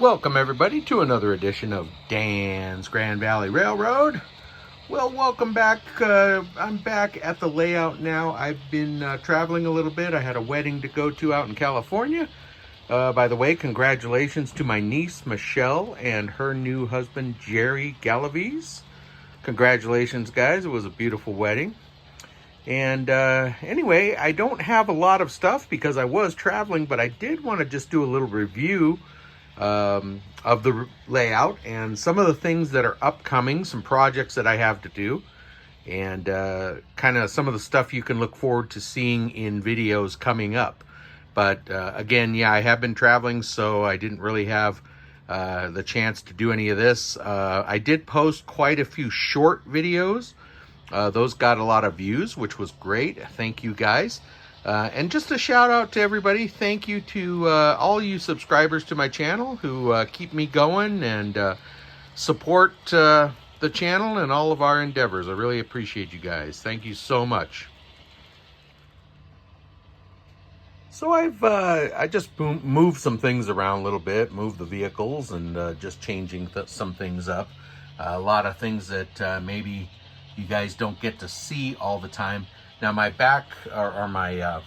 Welcome everybody to another edition of Dan's Grand Valley Railroad. Well, welcome back. I'm back at the layout now. I've been traveling a little bit. I had a wedding to go to out in California. By the way, congratulations to my niece Michelle and her new husband Jerry Galaviz. Congratulations, guys. It was a beautiful wedding. And anyway, I don't have a lot of stuff because I was traveling, but I did want to just do a little review of the layout and some of the things that are upcoming, some projects that I have to do, and kind of some of the stuff you can look forward to seeing in videos coming up. But again, yeah, I have been traveling, so I didn't really have the chance to do any of this. I did post quite a few short videos. Those got a lot of views, which was great. Thank you, guys. And just a shout out to everybody. Thank you to all you subscribers to my channel who keep me going and support the channel and all of our endeavors. I really appreciate you guys. Thank you so much. So I just moved some things around a little bit, moved the vehicles and just changing some things up. A lot of things that maybe you guys don't get to see all the time. Now my back or my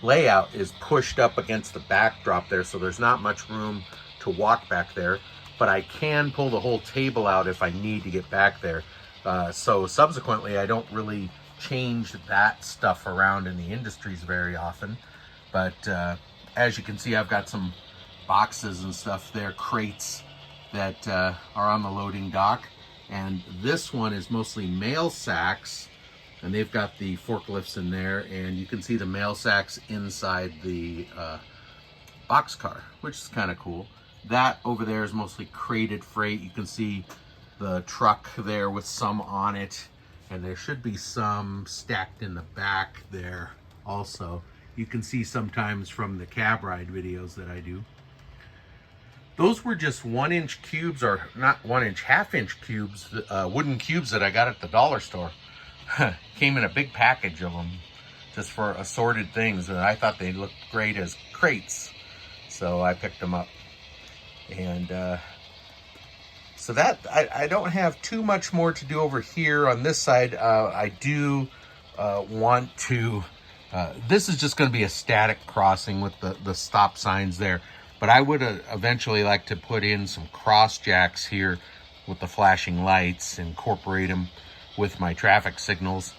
layout is pushed up against the backdrop there, so there's not much room to walk back there, but I can pull the whole table out if I need to get back there. So subsequently, I don't really change that stuff around in the industries very often. But as you can see, I've got some boxes and stuff there, crates that are on the loading dock. And this one is mostly mail sacks, and they've got the forklifts in there, and you can see the mail sacks inside the boxcar, which is kind of cool. That over there is mostly crated freight. You can see the truck there with some on it, and there should be some stacked in the back there also. You can see sometimes from the cab ride videos that I do. Those were just 1-inch cubes, or not 1-inch, half-inch cubes, wooden cubes that I got at the dollar store. Came in a big package of them just for assorted things, and I thought they looked great as crates, so I picked them up. And so that I don't have too much more to do over here on this side. I do want to this is just going to be a static crossing with the stop signs there. But I would eventually like to put in some cross jacks here with the flashing lights, incorporate them with my traffic signals.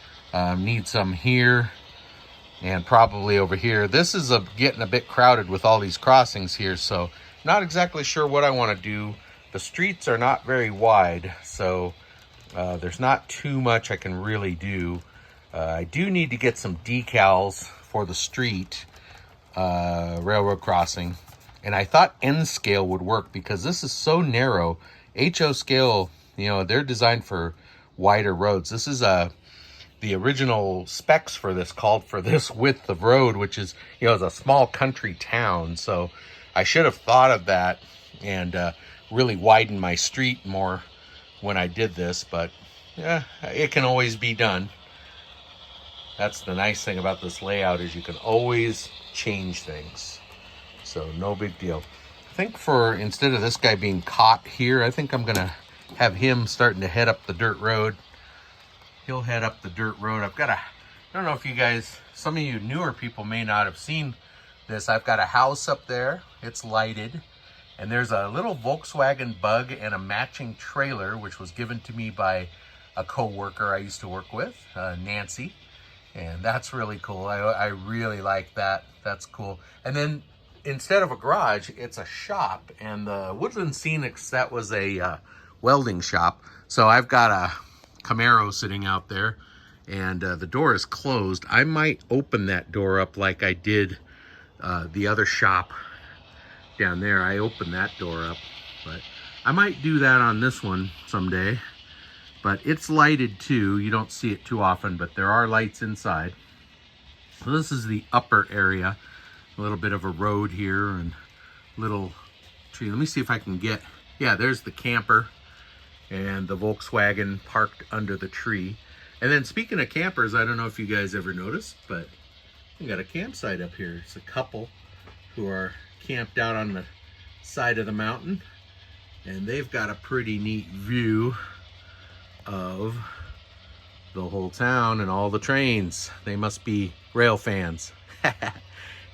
Need some here and probably over here. This is getting a bit crowded with all these crossings here, so not exactly sure what I want to do. The streets are not very wide, so there's not too much I can really do. I do need to get some decals for the street railroad crossing. And I thought N scale would work because this is so narrow. HO scale, you know, they're designed for wider roads. This is the original specs for this called for this width of road, which is, you know, it's a small country town. So I should have thought of that and really widened my street more when I did this. But yeah, it can always be done. That's the nice thing about this layout, is you can always change things. So no big deal. I think for, instead of this guy being caught here, I think I'm gonna have him starting to head up the dirt road. He'll head up the dirt road. I don't know if you guys, some of you newer people may not have seen this. I've got a house up there. It's lighted. And there's a little Volkswagen Bug and a matching trailer, which was given to me by a co-worker I used to work with, Nancy. And that's really cool. I really like that. That's cool. And then instead of a garage, it's a shop. And the Woodland Scenics, that was a welding shop. So I've got a Camaro sitting out there, and the door is closed. I might open that door up like I did the other shop down there. I opened that door up, but I might do that on this one someday. But it's lighted too. You don't see it too often, but there are lights inside. So this is the upper area. A little bit of a road here and little tree. Let me see if I can get, yeah, there's the camper and the Volkswagen parked under the tree. And then speaking of campers, I don't know if you guys ever noticed, but we got a campsite up here. It's a couple who are camped out on the side of the mountain, and they've got a pretty neat view of the whole town and all the trains. They must be rail fans.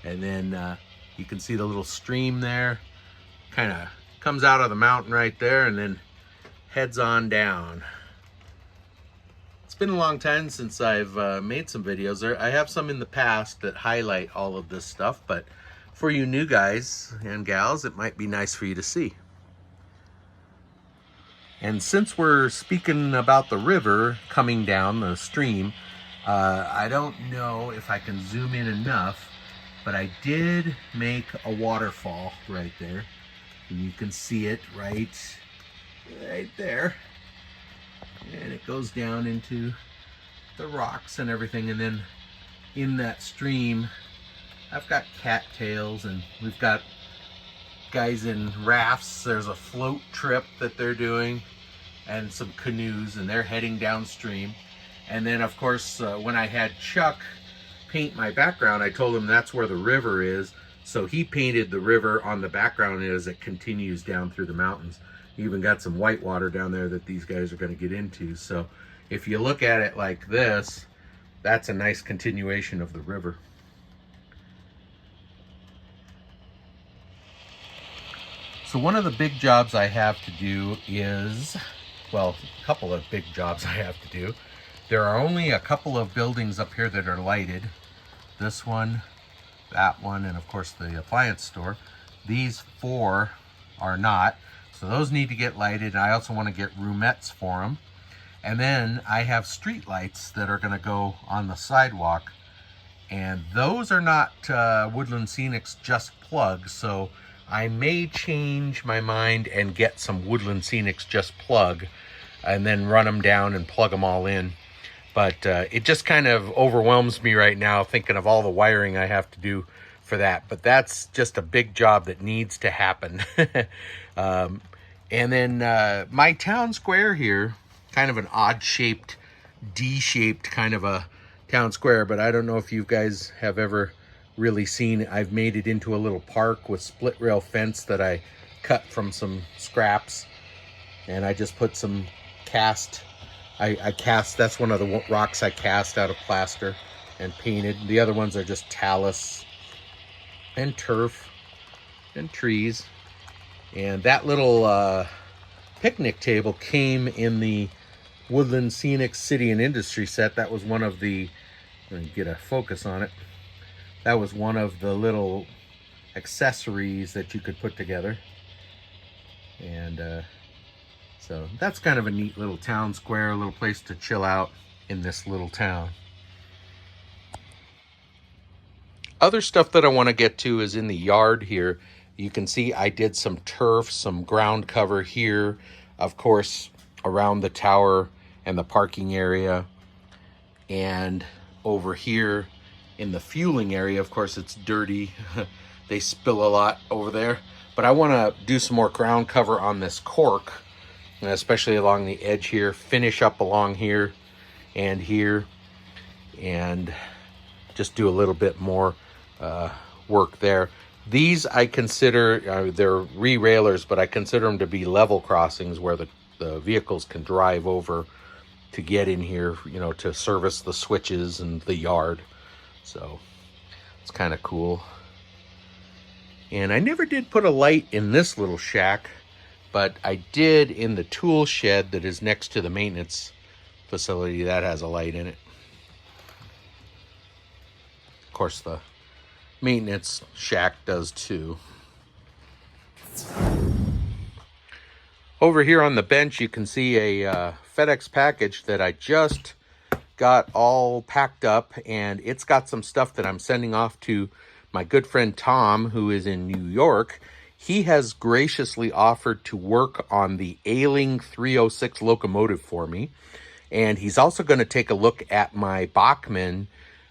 And then you can see the little stream there, kind of comes out of the mountain right there and then heads on down. It's been a long time since I've made some videos. I have some in the past that highlight all of this stuff, but for you new guys and gals, it might be nice for you to see. And since we're speaking about the river coming down the stream, I don't know if I can zoom in enough, but I did make a waterfall right there. And you can see it right there. And it goes down into the rocks and everything. And then in that stream, I've got cattails, and we've got guys in rafts. There's a float trip that they're doing and some canoes, and they're heading downstream. And then of course, when I had Chuck paint my background, I told him that's where the river is. So he painted the river on the background as it continues down through the mountains. You even got some white water down there that these guys are going to get into. So if you look at it like this, that's a nice continuation of the river. So one of the big jobs I have to do is, well, a couple of big jobs I have to do. There are only a couple of buildings up here that are lighted. This one, that one, and of course the appliance store. These 4 are not. So those need to get lighted. And I also want to get roomettes for them. And then I have street lights that are going to go on the sidewalk. And those are not Woodland Scenics Just Plug. So I may change my mind and get some Woodland Scenics Just Plug and then run them down and plug them all in. But it just kind of overwhelms me right now thinking of all the wiring I have to do for that. But that's just a big job that needs to happen. And then my town square here, kind of an odd-shaped, D-shaped kind of a town square. But I don't know if you guys have ever really seen it. I've made it into a little park with split rail fence that I cut from some scraps. And I just put some cast... I cast, that's one of the rocks I cast out of plaster and painted. The other ones are just talus and turf and trees. And that little picnic table came in the Woodland Scenic City and Industry set. That was one of the, let me get a focus on it. That was one of the little accessories that you could put together. And so that's kind of a neat little town square, a little place to chill out in this little town. Other stuff that I want to get to is in the yard here. You can see I did some turf, some ground cover here, of course, around the tower and the parking area. And over here in the fueling area, of course, it's dirty. They spill a lot over there. But I want to do some more ground cover on this cork, especially along the edge here, finish up along here and here, and just do a little bit more work there. These I consider, they're re-railers, but I consider them to be level crossings where the vehicles can drive over to get in here, you know, to service the switches and the yard. So it's kind of cool. And I never did put a light in this little shack, but I did in the tool shed that is next to the maintenance facility. That has a light in it. Of course, the maintenance shack does too. Over here on the bench, you can see a FedEx package that I just got all packed up, and it's got some stuff that I'm sending off to my good friend Tom, who is in New York. He has graciously offered to work on the Ailing 306 locomotive for me. And he's also going to take a look at my Bachmann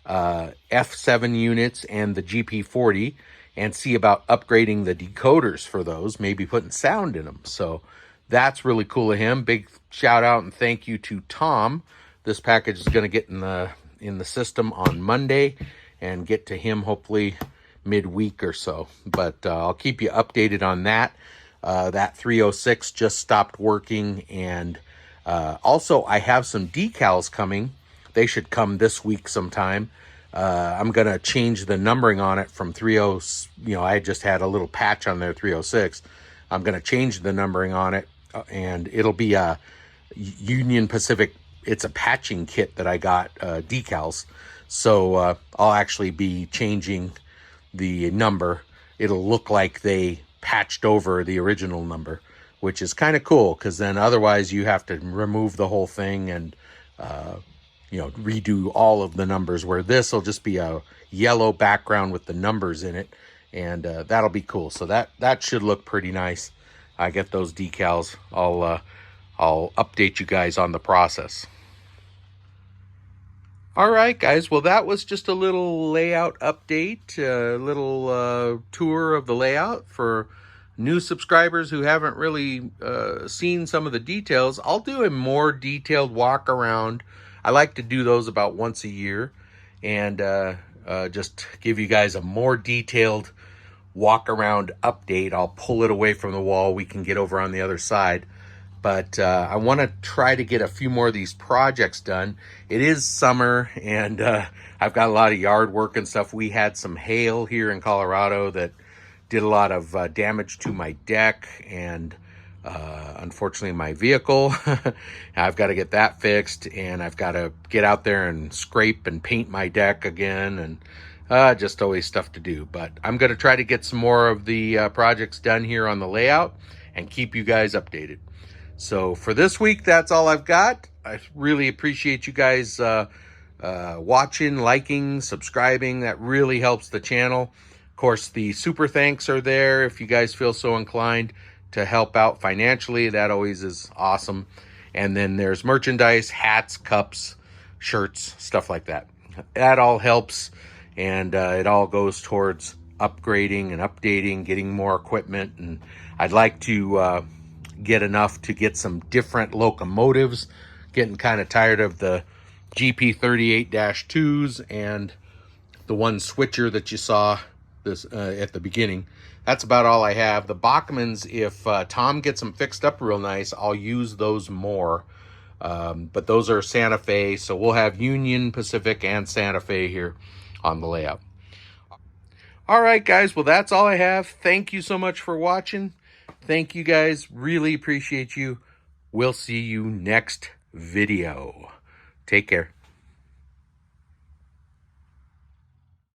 F7 units and the GP40 and see about upgrading the decoders for those, maybe putting sound in them. So that's really cool of him. Big shout out and thank you to Tom. This package is going to get in the system on Monday and get to him hopefully midweek or so. But I'll keep you updated on that. That 306 just stopped working, and also I have some decals coming. They should come this week sometime. I'm going to change the numbering on it from 30, I just had a little patch on there, 306. I'm going to change the numbering on it, and it'll be a Union Pacific. It's a patching kit that I got, decals. So I'll actually be changing the number. It'll look like they patched over the original number, which is kind of cool, because then otherwise you have to remove the whole thing and redo all of the numbers, where this will just be a yellow background with the numbers in it, and that'll be cool. So that should look pretty nice. I get those decals. I'll update you guys on the process. All right, guys. Well, that was just a little layout update, a little tour of the layout for new subscribers who haven't really seen some of the details. I'll do a more detailed walk around. I like to do those about once a year, and just give you guys a more detailed walk around update. I'll pull it away from the wall. We can get over on the other side. But I want to try to get a few more of these projects done. It is summer, and I've got a lot of yard work and stuff. We had some hail here in Colorado that did a lot of damage to my deck and unfortunately my vehicle. I've got to get that fixed, and I've got to get out there and scrape and paint my deck again, and just always stuff to do. But I'm going to try to get some more of the projects done here on the layout and keep you guys updated. So for this week, that's all I've got. I really appreciate you guys watching, liking, subscribing. That really helps the channel. Of course, the super thanks are there if you guys feel so inclined to help out financially. That always is awesome. And then there's merchandise, hats, cups, shirts, stuff like that. That all helps, and it all goes towards upgrading and updating, getting more equipment. And I'd like to get enough to get some different locomotives. Getting kind of tired of the GP38-2s and the one switcher that you saw this at the beginning. That's about all I have. The Bachmanns, if Tom gets them fixed up real nice, I'll use those more. But those are Santa Fe, so we'll have Union Pacific and Santa Fe here on the layout. All right, guys. Well, that's all I have. Thank you so much for watching. Thank you, guys. Really appreciate you. We'll see you next video. Take care.